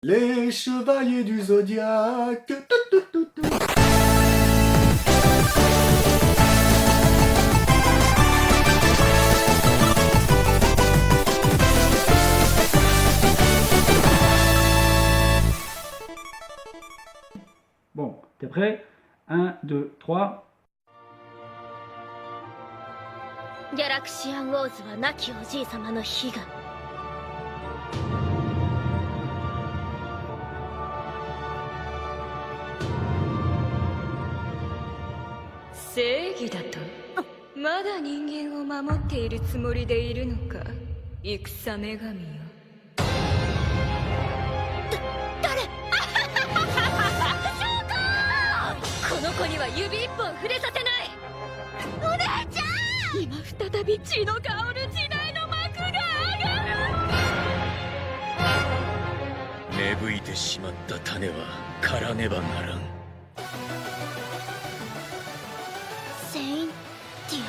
Les chevaliers du zodiaque. Bon, t'es prêt? 1, 2, 3. ギャラクシアンウォーズは亡きおじい様の悲願。正義だとまだ人間を守っているつもりでいるのか、戦女神よ。誰この子には指一本触れさせない。お姉ちゃん、今再び血の香る時代の幕が上がる。芽吹いてしまった種は刈らねばならん。セインティ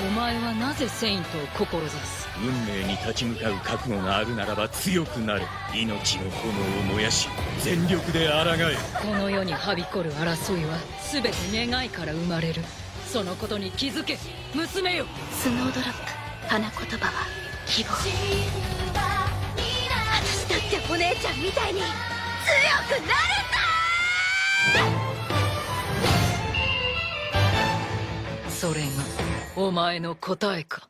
お前はなぜセイントを志す？運命に立ち向かう覚悟があるならば強くなれ。命の炎を燃やし全力で抗え。この世にはびこる争いは全て願いから生まれる。そのことに気づけ、娘よ。スノードロップ、花言葉は希望。私だってお姉ちゃんみたいに強くなるんだ。それがお前の答えか。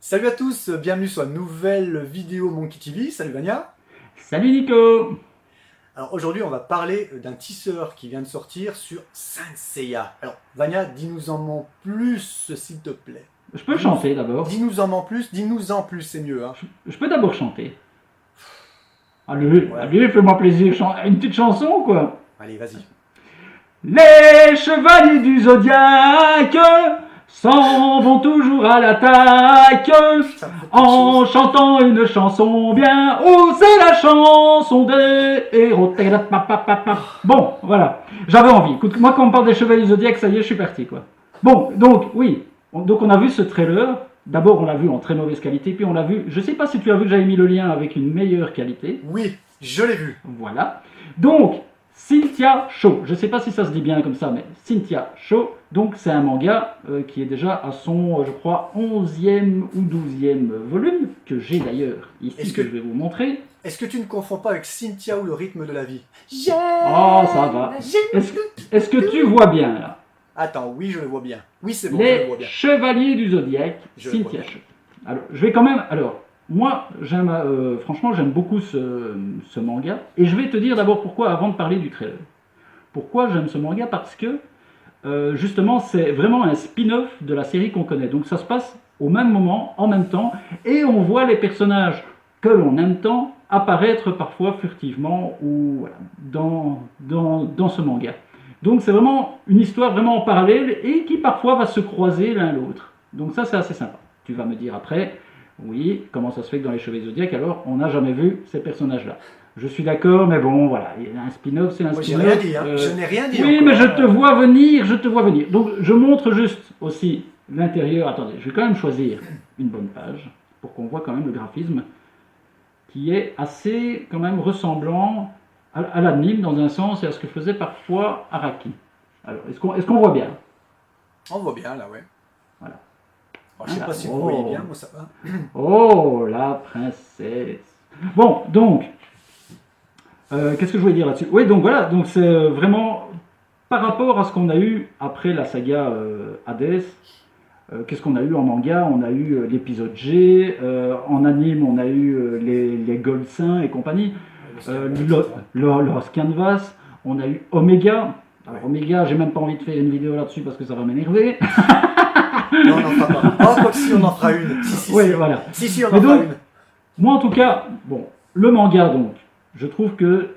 Salut à tous, bienvenue sur la nouvelle vidéo Monkey TV. Salut Vania. Salut Nico. Alors aujourd'hui on va parler d'un teaser qui vient de sortir sur Saint Seiya. Alors Vania, dis-nous en plus s'il te plaît. Je peux chanter d'abord. Dis-nous en plus, c'est mieux. Hein. Je peux d'abord chanter. Allez, Ouais. allez, fais-moi plaisir. Une petite chanson, quoi. Allez, vas-y. Les chevaliers du zodiaque s'en vont toujours à l'attaque Ça me fait en chantant une chanson bien. Oh, c'est la chanson des héros. Bon, voilà. J'avais envie. Écoute, moi, quand on parle des chevaliers du zodiaque, ça y est, je suis parti, quoi. Bon, donc, oui. Donc, on a vu ce trailer. D'abord, on l'a vu en très mauvaise qualité. Puis, on l'a vu. Je sais pas si tu as vu que j'avais mis le lien avec une meilleure qualité. Oui, je l'ai vu. Voilà. Donc, Cynthia Cho, je ne sais pas si ça se dit bien comme ça, mais Cynthia Cho, donc c'est un manga qui est déjà à son, je crois, 11e ou 12e volume, que j'ai d'ailleurs ici, Est-ce que que- je vais vous montrer. Est-ce que tu ne confonds pas avec Cynthia ou le rythme de la vie? Oh, ça va. Est-ce que tu vois bien, là? Attends, oui, je le vois bien. Oui, c'est bon, je le Les vois bien. Chevaliers du Zodiaque, Je le vois Cynthia bien. Cho. Alors, je vais quand même... Alors, moi, franchement, j'aime beaucoup ce manga. Et je vais te dire d'abord pourquoi avant de parler du trailer. Pourquoi j'aime ce manga? Parce que, justement, c'est vraiment un spin-off de la série qu'on connaît. Donc ça se passe au même moment, en même temps, et on voit les personnages que l'on aime tant apparaître parfois furtivement ou voilà, dans ce manga. Donc c'est vraiment une histoire vraiment en parallèle et qui parfois va se croiser l'un l'autre. Donc ça, c'est assez sympa. Tu vas me dire après, oui, comment ça se fait que dans les Chevaliers Zodiac, alors, on n'a jamais vu ces personnages-là. Je suis d'accord, mais bon, voilà, il y a un spin-off, c'est un Moi, j'ai spin-off. rien dit, hein. Je n'ai rien dit. Oui, encore, mais je hein. te vois venir, je te vois venir. Donc, je montre juste aussi l'intérieur. Attendez, je vais quand même choisir une bonne page pour qu'on voit quand même le graphisme qui est assez quand même ressemblant à l'anime dans un sens et à ce que faisait parfois Araki. Alors, est-ce qu'on voit bien? On voit bien, là, ouais. Voilà. Alors, je sais Ah, pas si vous oh. voyez bien, moi ça va. Oh, la princesse. Bon, donc, qu'est-ce que je voulais dire là-dessus? Oui, donc voilà, donc c'est vraiment par rapport à ce qu'on a eu après la saga Hades. Qu'est-ce qu'on a eu en manga? On a eu l'épisode G, en anime on a eu les Gold Saints et compagnie, Lost Canvas, on a eu Omega. Alors, Omega, j'ai même pas envie de faire une vidéo là-dessus parce que ça va m'énerver. Non, on n'en fera pas. Oh, quoi que si, on en fera une. Si, Oui, si. voilà. Si, on Mais en fera donc, une. Moi, en tout cas, bon, le manga, donc, je trouve que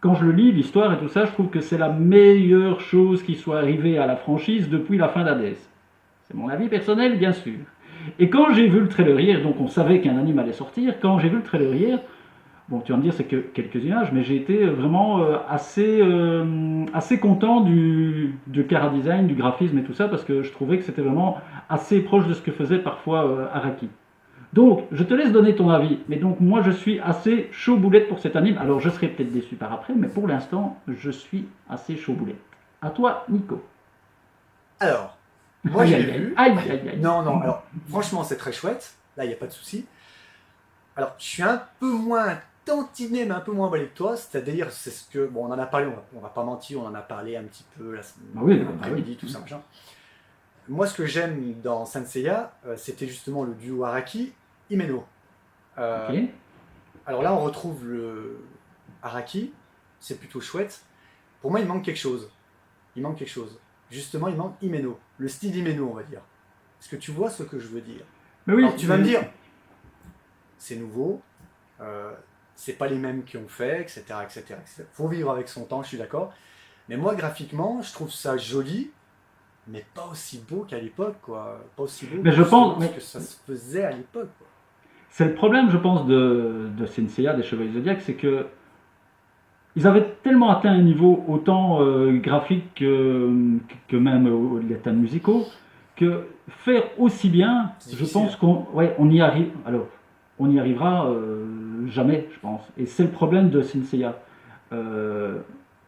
quand je le lis, l'histoire et tout ça, je trouve que c'est la meilleure chose qui soit arrivée à la franchise depuis la fin d'Hades. C'est mon avis personnel, bien sûr. Et quand j'ai vu le trailer hier, donc on savait qu'un anime allait sortir, quand j'ai vu le trailer hier, bon, tu vas me dire, c'est que quelques images, mais j'ai été vraiment assez content du chara-design, du graphisme et tout ça, parce que je trouvais que c'était vraiment assez proche de ce que faisait parfois Araki. Donc, je te laisse donner ton avis. Mais donc, moi, je suis assez chaud boulette pour cet anime. Alors, je serai peut-être déçu par après, mais pour l'instant, je suis assez chaud boulette. À toi, Nico. Alors, moi Aïe, j'ai aïe, vu. aïe, aïe, aïe, aïe. Non, non, alors franchement c'est très chouette, là il n'y a pas de souci. Alors je suis un peu moins tantinet, mais un peu moins emballé que toi, c'est-à-dire, c'est ce que, bon on en a parlé, on va pas mentir, on en a parlé un petit peu Ah oui, l'après-midi, tout ça, machin. Moi ce que j'aime dans Saint Seiya, c'était justement le duo Araki, Himeno. Ok. Alors là on retrouve le Araki, c'est plutôt chouette. Pour moi il manque quelque chose. Il manque quelque chose. Justement, il manque Himeno, le style Himeno, on va dire. Est-ce que tu vois ce que je veux dire? Mais oui, Alors, tu vas me dire, c'est nouveau, c'est pas les mêmes qui ont fait, etc., etc., etc. Faut vivre avec son temps, je suis d'accord. Mais moi, graphiquement, je trouve ça joli, mais pas aussi beau qu'à l'époque, quoi. Pas aussi beau Mais je pense- que ça se faisait à l'époque, quoi. c'est le problème, je pense, de Senseiya, des Chevaliers Zodiac, c'est que ils avaient tellement atteint un niveau autant graphique que même les thèmes musicaux, que faire aussi bien, C'est je difficile. pense on y arrive. Alors, on y arrivera jamais, je pense. Et c'est le problème de Senseiya.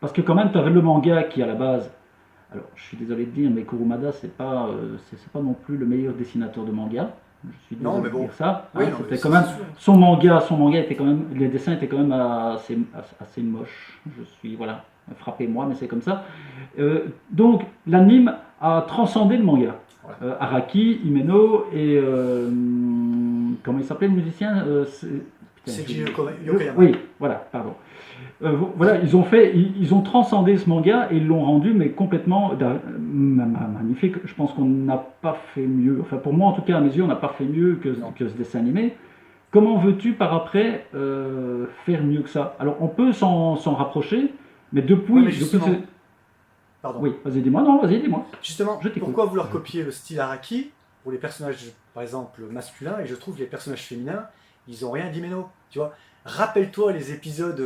Parce que quand même, tu avais le manga qui, à la base, alors je suis désolé de dire, mais Kurumada, c'est pas non plus le meilleur dessinateur de manga. Je suis désolé Non, mais de bon. dire ça. Oui, hein, non, mais c'était c'est quand même sûr. son manga était quand même, les dessins étaient quand même assez moches. Je suis, voilà, frappez-moi, mais c'est comme ça. Donc, l'anime a transcendé le manga. Ouais. Araki, Himeno et comment il s'appelait le musicien Seiji j'ai- Yokoyama. Oui, voilà, pardon. Voilà, ils ont transcendé ce manga et ils l'ont rendu mais complètement magnifique. Je pense qu'on n'a pas fait mieux. Enfin, pour moi, en tout cas, à mes yeux, on n'a pas fait mieux Non. que ce dessin animé. Comment veux-tu par après faire mieux que ça? Alors, on peut s'en rapprocher, mais depuis, Ouais, mais depuis justement, ce- Pardon. oui, vas-y, dis-moi. Non, vas-y, dis-moi. Justement, Je t'écoute. pourquoi vouloir copier le style Araki pour les personnages, par exemple, masculins, et je trouve que les personnages féminins, ils ont rien d'Himeno, tu vois. Rappelle-toi les épisodes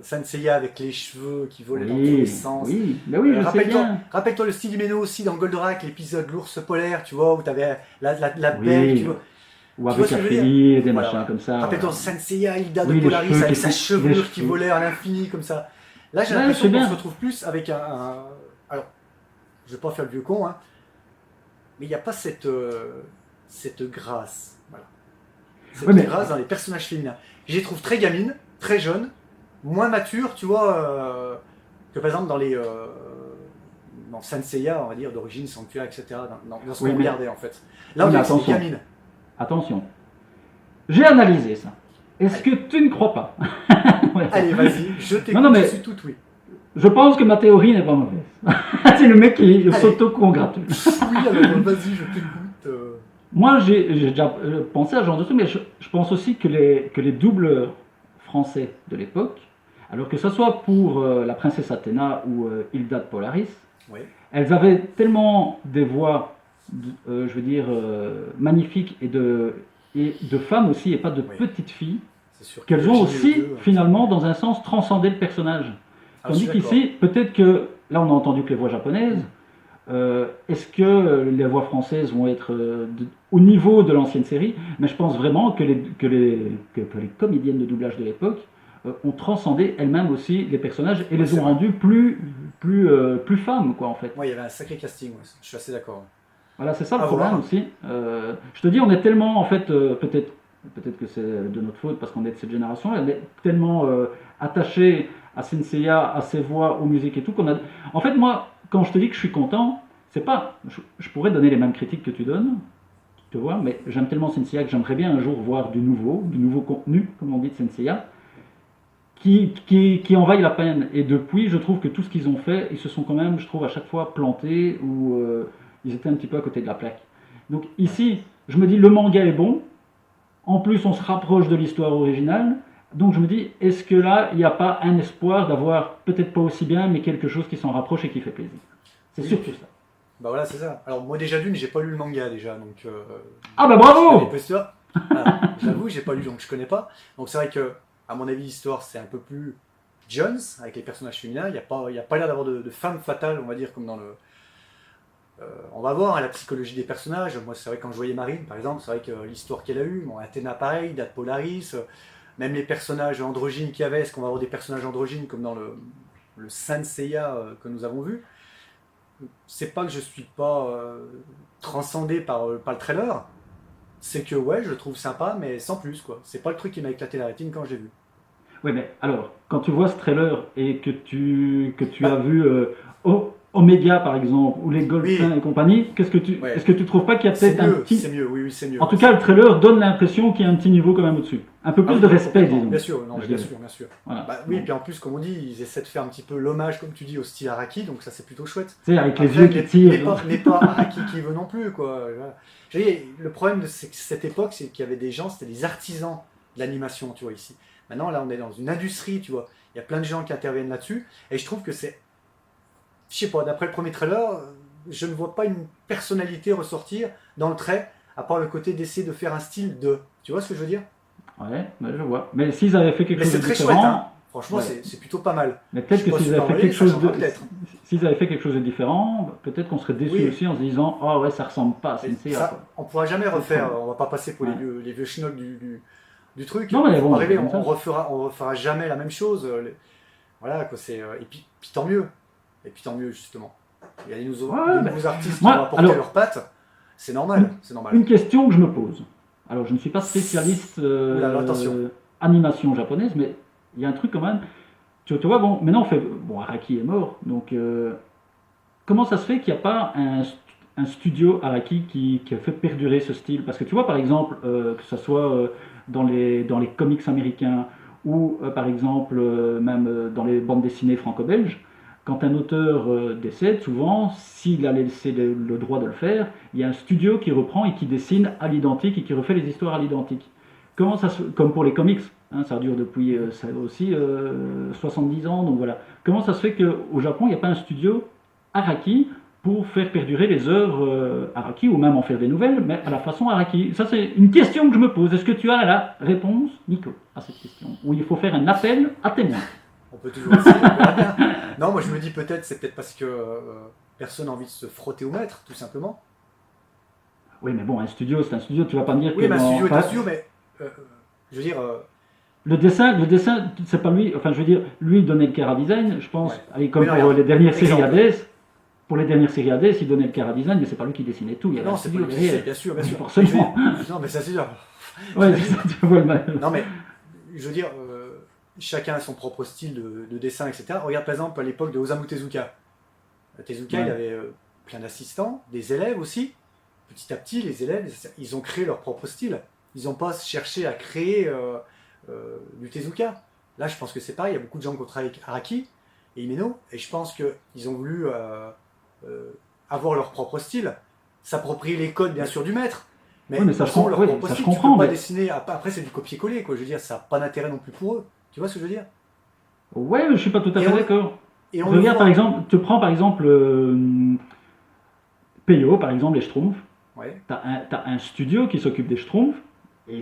Saint Seiya avec les cheveux qui volaient dans tous les sens. oui, mais oui, je sais rappelle-toi, bien. rappelle-toi le style Himeno aussi dans Goldorak, l'épisode l'ours polaire, tu vois, où tu avais la Oui. belle, tu vois. Ou vois avec ce que je veux Afélie et des Voilà. machins comme ça. Rappelle-toi Saint Seiya, Hilda de Oui, les Polaris cheveux avec qui sa étaient- les chevelure qui cheveux. volait à l'infini comme ça. Là, j'ai Ouais, l'impression c'est qu'on bien. se retrouve plus avec alors, je vais pas faire le vieux con, hein, mais il n'y a pas cette grâce. Voilà. Cette Ouais, mais- grâce dans les personnages féminins. Je les trouve très gamines, très jeunes, moins matures, tu vois, que par exemple dans Saint Seiya, on va dire, d'origine sanctuaire, etc., dans ce Oui, qu'on mais- regardait en fait. Là, on Oui, mais dirait que c'est des attention. gamines. Attention. J'ai analysé ça. Est-ce que tu ne crois pas? Ouais. Allez, vas-y, je t'écoute, Non, mais- je suis tout oui. Je pense que ma théorie n'est pas mauvaise. C'est le mec qui s'auto-congratule. Oui, alors vas-y, je t'écoute. Moi, j'ai déjà pensé à ce genre de truc, mais je pense aussi que les doubleurs français de l'époque, alors que ce soit pour la princesse Athéna ou Hilda de Polaris, Oui. elles avaient tellement des voix, je veux dire, magnifiques et de femmes aussi, et pas de Oui. petites filles, C'est sûr. qu'elles ont Virginie aussi, Ledoux, finalement, dans un sens, transcendé le personnage. Ah, Tandis je suis qu'ici, peut-être que, là on a entendu que les voix japonaises, est-ce que les voix françaises vont être au niveau de l'ancienne série? Mais je pense vraiment que les comédiennes de doublage de l'époque ont transcendé elles-mêmes aussi les personnages et Ouais, les c'est ont vrai. rendus plus femmes, quoi, en fait. Ouais, il y avait un sacré casting, ouais. Je suis assez d'accord. Voilà, c'est ça le À problème voir. aussi. Je te dis, on est tellement, en fait, peut-être que c'est de notre faute parce qu'on est de cette génération, on est tellement attaché à Senseiya, à ses voix, aux musiques et tout, qu'on a... En fait, moi, quand je te dis que je suis content, c'est pas... Je pourrais donner les mêmes critiques que tu donnes, tu vois, mais j'aime tellement Senseiya que j'aimerais bien un jour voir du nouveau contenu, comme on dit de Senseiya, qui en vaille la peine. Et depuis, je trouve que tout ce qu'ils ont fait, ils se sont quand même, je trouve, à chaque fois plantés ou ils étaient un petit peu à côté de la plaque. Donc ici, je me dis, le manga est bon. En plus, on se rapproche de l'histoire originale. Donc je me dis, est-ce que là, il n'y a pas un espoir d'avoir, peut-être pas aussi bien, mais quelque chose qui s'en rapproche et qui fait plaisir. C'est Oui. surtout ça. Bah voilà, c'est ça. Alors moi déjà d'une, j'ai pas lu le manga déjà, donc. Ah bah Je bravo! connais pas l'histoire. Voilà. J'avoue, j'ai pas lu, donc je connais pas. Donc c'est vrai que, à mon avis, l'histoire c'est un peu plus Jones avec les personnages féminins. Il y a pas l'air d'avoir de femme fatale, on va dire, comme dans On va voir hein, la psychologie des personnages. Moi, c'est vrai, quand je voyais Marine, par exemple, c'est vrai que l'histoire qu'elle a eue, bon, Athéna pareil, Date Polaris, même les personnages androgynes qu'il y avait, est-ce qu'on va avoir des personnages androgynes comme dans le Saint Seiya que nous avons vu? C'est pas que je suis pas transcendé par le trailer, c'est que ouais, je le trouve sympa, mais sans plus, quoi. C'est pas le truc qui m'a éclaté la rétine quand je l'ai vu. Oui, mais alors, quand tu vois ce trailer et que tu as vu Omega, par exemple, ou les Goldstein Oui. et compagnie, Ouais. est-ce que tu trouves pas qu'il y a C'est peut-être un mieux, petit... c'est mieux, oui, c'est mieux. En tout cas, le trailer donne l'impression qu'il y a un petit niveau quand même au-dessus. Un peu Ah plus oui, de respect, complètement. disons. Bien sûr, non, je mais bien dirais. sûr, bien sûr. Voilà. Bah, oui, Bon. puis en plus, comme on dit, ils essaient de faire un petit peu l'hommage, comme tu dis, au style Araki, donc ça c'est plutôt chouette. Tu sais, avec les Après, yeux qui tirent. n'est pas Araki qui veut non plus, quoi. Voilà. Je veux dire, le problème de cette époque, c'est qu'il y avait des gens, c'était des artisans de l'animation, tu vois, ici. Maintenant, là, on est dans une industrie, tu vois. Il y a plein de gens qui interviennent là-dessus, et je trouve que c'est... Je sais pas, d'après le premier trailer, je ne vois pas une personnalité ressortir dans le trait, à part le côté d'essayer de faire un style de... Tu vois ce que je veux dire? Ouais, je vois. Mais s'ils avaient fait quelque Mais chose c'est de très différent... chouette, hein. Franchement, Ouais. c'est plutôt pas mal. Mais peut-être Je suis que pas s'ils avaient super fait emballé, quelque ça chose changera de... peut-être. S'ils avaient fait quelque chose de différent, peut-être qu'on serait déçus Oui. aussi en se disant « Oh ouais, ça ressemble pas à Mais Sensei. » ça, on pourra jamais refaire, on va pas passer pour Ouais. les vieux schnolls du truc. Non, mais Faut bon, pas rêver, c'est comme ça. on refera jamais la même chose. Voilà, quoi, c'est, et puis tant mieux. Et puis tant mieux, justement. Il y a des nouveaux, Ouais, des bah, nouveaux artistes moi, qui vont apporter alors, leurs pattes. C'est normal, c'est normal. Une question que je me pose. Alors, je ne suis pas spécialiste Oula, attention. animation japonaise, mais il y a un truc quand même. Tu vois, bon, maintenant on fait. Bon, Araki est mort, donc comment ça se fait qu'il n'y a pas un studio Araki qui a fait perdurer ce style? Parce que tu vois, par exemple, que ce soit dans les comics américains ou par exemple même dans les bandes dessinées franco-belges, quand un auteur décède, souvent, s'il a laissé le droit de le faire, il y a un studio qui reprend et qui dessine à l'identique et qui refait les histoires à l'identique. Comment ça se, comme pour les comics, hein, ça dure depuis ça aussi 70 ans, donc voilà. Comment ça se fait qu'au Japon, il n'y a pas un studio Araki pour faire perdurer les œuvres Araki, ou même en faire des nouvelles, mais à la façon Araki? Ça, c'est une question que je me pose. Est-ce que tu as la réponse, Nico, à cette question? Ou il faut faire un appel à témoins? On peut toujours essayer, on verra bien. Non, moi je me dis peut-être, c'est peut-être parce que personne n'a envie de se frotter au maître, tout simplement. Oui, mais bon, un studio, c'est un studio, tu vas pas me dire Oui, que... mais un dans- studio est un enfin, studio, mais je veux dire, Le dessin, c'est pas lui, enfin je veux dire, lui il donnait le chara design, je pense, Ouais. allez, comme Mais non, pour regarde, les dernières séries exemple. ADS, pour les dernières séries ADS, il donnait le chara design, mais c'est pas lui qui dessinait tout, il y avait non, un c'est studio pas derrière. bien sûr, bien sûr. Forcément. Non, mais ça c'est sûr. Ouais, tu vois le mal. Non, mais je veux dire, chacun a son propre style de dessin, etc. Regarde par exemple à l'époque de Osamu Tezuka. Tezuka, Ouais. il avait plein d'assistants, des élèves aussi. Petit à petit, les élèves, ils ont créé leur propre style. Ils n'ont pas cherché à créer du Tezuka. Là, je pense que c'est pareil. Il y a beaucoup de gens qui ont travaillé avec Araki et Himeno, et je pense qu'ils ont voulu avoir leur propre style, s'approprier les codes, bien sûr, du maître. Mais, Oui, mais ça, ils ont leur oui, propre ça, je style. Tu comprends, peux pas mais- dessiner. Après, c'est du copier-coller, quoi. Je veux dire, ça n'a pas d'intérêt non plus pour eux. Tu vois ce que je veux dire? Ouais, je suis pas tout à Et fait on- d'accord. Et on le Regarde voit. par exemple, tu prends par exemple Peyo, par exemple, les Schtroumpfs. Ouais. T'as un studio qui s'occupe des Schtroumpfs et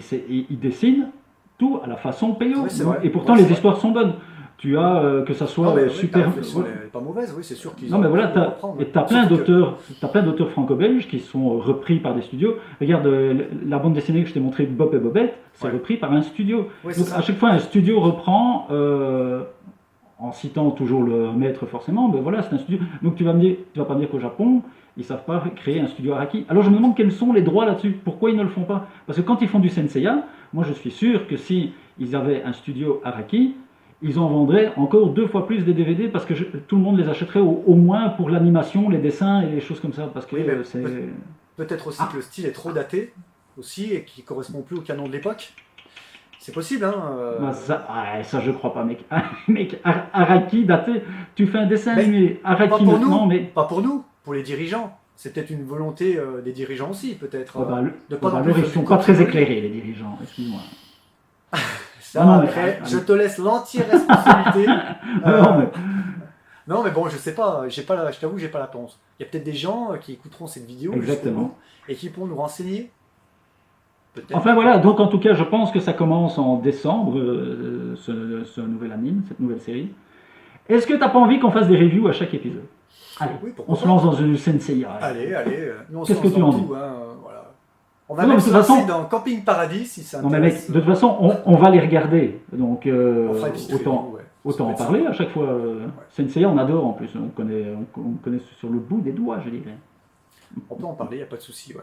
il dessine tout à la façon Peyo. Oui, c'est vrai. Et pourtant Ouais, les c'est vrai. histoires sont bonnes. Tu as que ça soit Non, mais oui, super. ta réflexion n'est pas mauvaise, oui, c'est sûr qu'ils Non ont mais voilà, pu t'as reprendre. plein Surtout que- d'auteurs franco-belges qui sont repris par des studios. Regarde la bande dessinée que je t'ai montrée, Bob et Bobette, c'est Ouais. repris par un studio. Ouais, c'est Donc ça. à chaque fois un studio reprend en citant toujours le maître forcément, mais voilà, c'est un studio. Donc tu vas pas me dire qu'au Japon, ils savent pas créer un studio Araki. Alors je me demande quels sont les droits là-dessus. Pourquoi ils ne le font pas? Parce que quand ils font du Senseiya, moi je suis sûr que si ils avaient un studio Araki, ils en vendraient encore 2 fois plus des DVD parce que tout le monde les achèterait au moins pour l'animation, les dessins et les choses comme ça. Parce que Oui, mais c'est. Peut-être aussi Ah. que le style est trop daté, aussi, et qu'il correspond plus au canon de l'époque. C'est possible, hein. Bah, ça je crois pas, mec. Mec, Araki daté, tu fais un dessin Mais animé, Pas Araki pour maintenant, nous, mais. pas pour nous, pour les dirigeants. C'est peut-être une volonté des dirigeants aussi, peut-être. Oh, bah, de pas non alors, plus ils faire sont du pas très copier-coller. éclairés, les dirigeants, excuse-moi. Ça, Non, mais- après, je te laisse l'entière responsabilité. Non, mais- Non, mais bon, je sais pas, je t'avoue, j'ai pas la réponse. Il y a peut-être des gens qui écouteront cette vidéo jusqu'au Exactement. bout et qui pourront nous renseigner. Peut-être. Enfin voilà, donc en tout cas, je pense que ça commence en décembre, ce nouvel anime, cette nouvelle série. Est-ce que t'as pas envie qu'on fasse des reviews à chaque épisode? Allez, Oui, pourquoi on se pas. lance dans une Senseiya. Allez, nous on se Qu'est-ce que lance tu dans en tout, hein, voilà. On va Non, même mais de se toute lancer façon- dans Camping Paradis si ça Non mais mec, intéresse. de toute façon, on va les regarder. Donc On fera une petite autant, review, ouais. Ça autant va en être parler sympa. à chaque fois. Senseiya, on adore en plus. On connaît sur le bout des doigts, je dirais. On peut en parler, il n'y a pas de souci, ouais.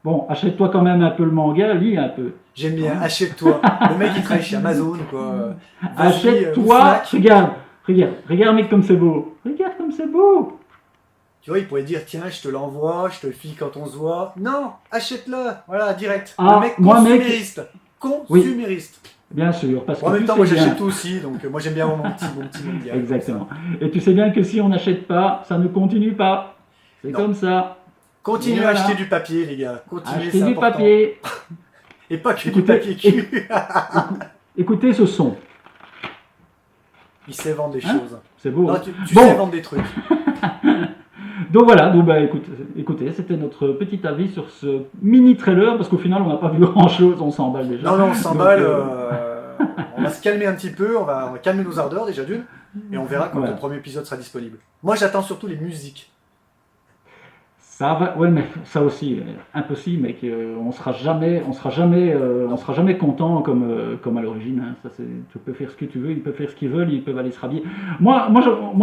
Bon, achète-toi quand même un peu le manga, lis un peu. J'aime bien, achète-toi. Le mec il travaille chez Amazon, quoi. Vas-y, Achète-toi, Fnac. regarde mec comme c'est beau. Regarde comme c'est beau. Tu vois, il pourrait dire, tiens, je te l'envoie, je te le file quand on se voit. Non, achète-le, voilà, direct. Ah, le mec moi, mec- consumériste. Consumériste. Bien sûr, parce que Bon, en même tu temps, sais moi bien- j'achète tout aussi, donc moi j'aime bien mon petit manga. Exactement. Et tu sais bien que si on n'achète pas, ça ne continue pas. C'est Non. comme ça. Continuez Voilà. à acheter du papier, les gars. Continuez, Achetez c'est du important. papier. Et pas que du Écoutez- papier cul. Écoutez ce son. Il sait vendre des Hein choses. C'est beau. Non, hein tu Bon. sais vendre des trucs. Donc voilà, donc bah, écoutez, c'était notre petit avis sur ce mini trailer, parce qu'au final on n'a pas vu grand chose, on s'emballe déjà. Non, on s'emballe. Donc, On va se calmer un petit peu, on va calmer nos ardeurs déjà d'une, et on verra quand Voilà. le premier épisode sera disponible. Moi j'attends surtout les musiques. Ça va, ouais, mais ça aussi, impossible, mec. On sera jamais content comme à l'origine. Hein. Ça, tu peux faire ce que tu veux, ils peuvent faire ce qu'ils veulent, ils peuvent aller se rhabiller. Moi,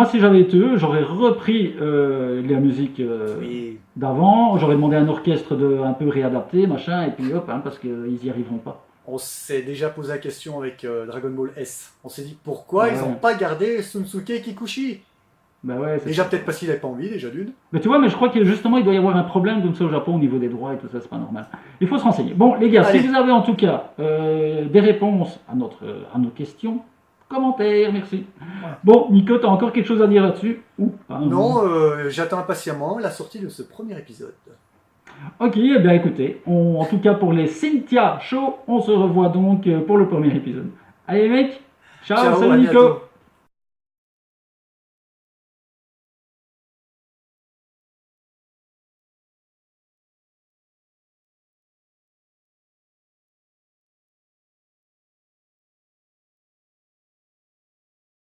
si j'avais été eux, j'aurais repris la musique Oui. d'avant, j'aurais demandé à un orchestre de un peu réadapter, machin, et puis hop, hein, parce qu'ils y arriveront pas. On s'est déjà posé la question avec Dragon Ball S. On s'est dit pourquoi Ouais. ils n'ont pas gardé Sunsuke Kikuchi. Bah ouais, c'est Déjà ça. peut-être parce qu'il n'avait pas envie, déjà d'une. Mais tu vois, mais je crois que justement, il doit y avoir un problème comme ça au Japon au niveau des droits et tout ça, c'est pas normal. Il faut se renseigner. Bon, les gars, Allez. si vous avez en tout cas des réponses à nos questions, commentaires, merci. Voilà. Bon, Nico, t'as encore quelque chose à dire là-dessus ou pas? Non, j'attends impatiemment la sortie de ce premier épisode. Ok, eh bien écoutez, en tout cas pour les Cynthia Show, on se revoit donc pour le premier épisode. Allez mec, ciao, Ciao, à salut Nico. bientôt.